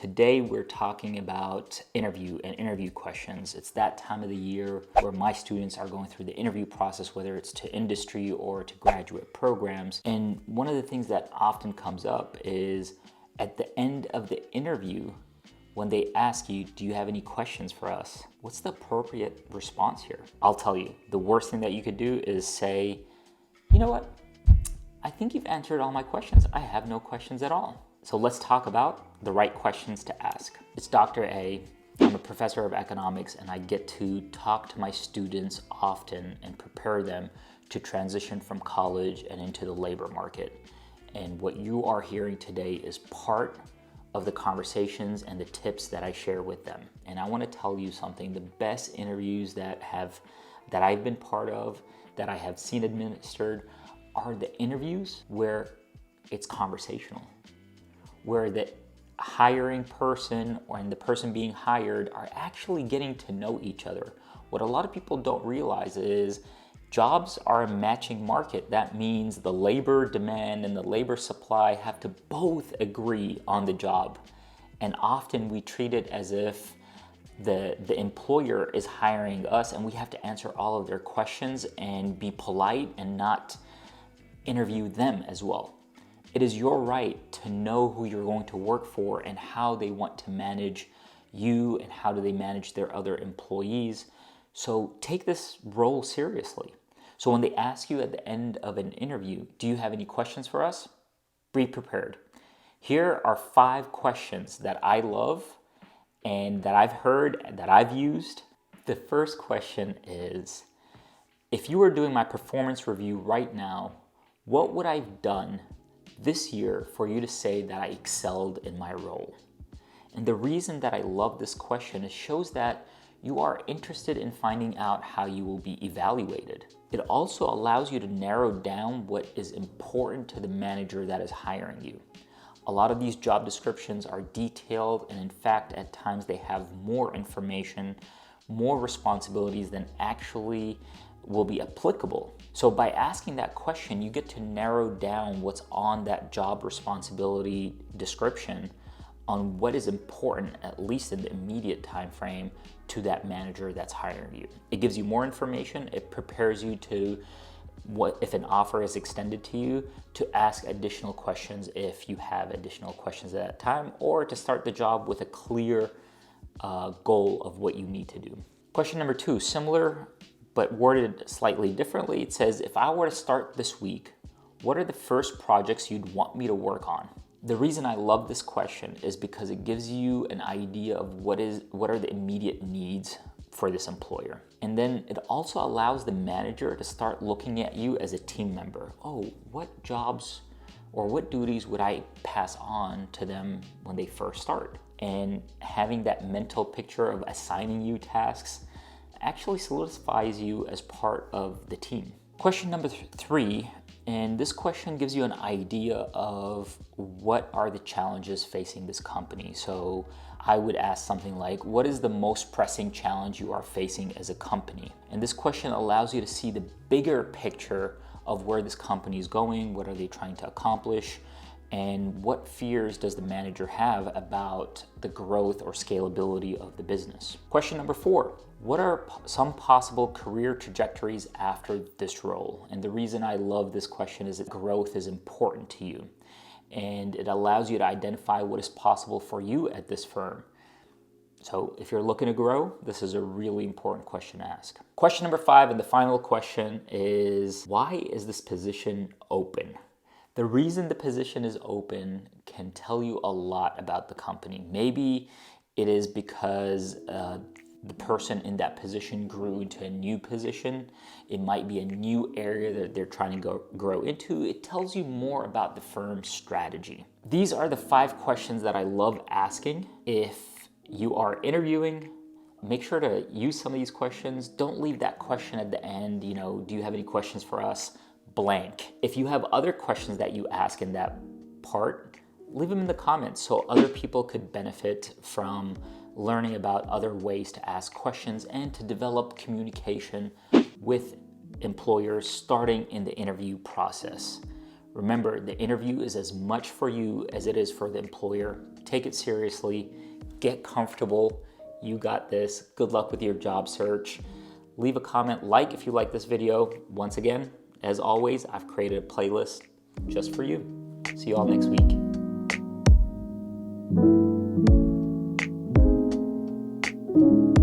Today we're talking about interview and interview questions. It's that time of the year where my students are going through the interview process, whether it's to industry or to graduate programs. And one of the things that often comes up is at the end of the interview, when they ask you, do you have any questions for us? What's the appropriate response here? I'll tell you, the worst thing that you could do is say, you know what? I think you've answered all my questions. I have no questions at all. So let's talk about the right questions to ask. It's Dr. A. I'm a professor of economics, and I get to talk to my students often and prepare them to transition from college and into the labor market. And what you are hearing today is part of the conversations and the tips that I share with them. And I want to tell you something, the best interviews that I've been part of, that I have seen administered, are the interviews where it's conversational, where the hiring person and the person being hired are actually getting to know each other. What a lot of people don't realize is jobs are a matching market. That means the labor demand and the labor supply have to both agree on the job. And often we treat it as if the employer is hiring us and we have to answer all of their questions and be polite and not interview them as well. It is your right to know who you're going to work for and how they want to manage you and how do they manage their other employees. So take this role seriously. So when they ask you at the end of an interview, do you have any questions for us? Be prepared. Here are 5 questions that I love and that I've heard, that I've used. The first question is, if you were doing my performance review right now, what would I have done this year for you to say that I excelled in my role? And the reason that I love this question is shows that you are interested in finding out how you will be evaluated. It also allows you to narrow down what is important to the manager that is hiring you. A lot of these job descriptions are detailed, and in fact, at times they have more information, more responsibilities than actually will be applicable. So by asking that question, you get to narrow down what's on that job responsibility description on what is important, at least in the immediate time frame, to that manager that's hiring you. It gives you more information. It prepares you to, what if an offer is extended to you, to ask additional questions if you have additional questions at that time, or to start the job with a clear goal of what you need to do. Question number 2, similar but worded slightly differently. It says, if I were to start this week, what are the first projects you'd want me to work on? The reason I love this question is because it gives you an idea of what are the immediate needs for this employer. And then it also allows the manager to start looking at you as a team member. Oh, what jobs or what duties would I pass on to them when they first start? And having that mental picture of assigning you tasks actually solidifies you as part of the team. Question number 3, and this question gives you an idea of what are the challenges facing this company. So I would ask something like, what is the most pressing challenge you are facing as a company? And this question allows you to see the bigger picture of where this company is going, what are they trying to accomplish, and what fears does the manager have about the growth or scalability of the business. Question number 4, what are some possible career trajectories after this role? And the reason I love this question is that growth is important to you, and it allows you to identify what is possible for you at this firm. So if you're looking to grow, this is a really important question to ask. Question number 5, and the final question is, why is this position open? The reason the position is open can tell you a lot about the company. Maybe it is because the person in that position grew into a new position. It might be a new area that they're trying to grow into. It tells you more about the firm's strategy. These are the 5 questions that I love asking. If you are interviewing, make sure to use some of these questions. Don't leave that question at the end, do you have any questions for us? Blank. If you have other questions that you ask in that part, leave them in the comments so other people could benefit from learning about other ways to ask questions and to develop communication with employers starting in the interview process. Remember, the interview is as much for you as it is for the employer. Take it seriously, get comfortable. You got this. Good luck with your job search. Leave a comment, like if you like this video. Once again, as always, I've created a playlist just for you. See you all next week.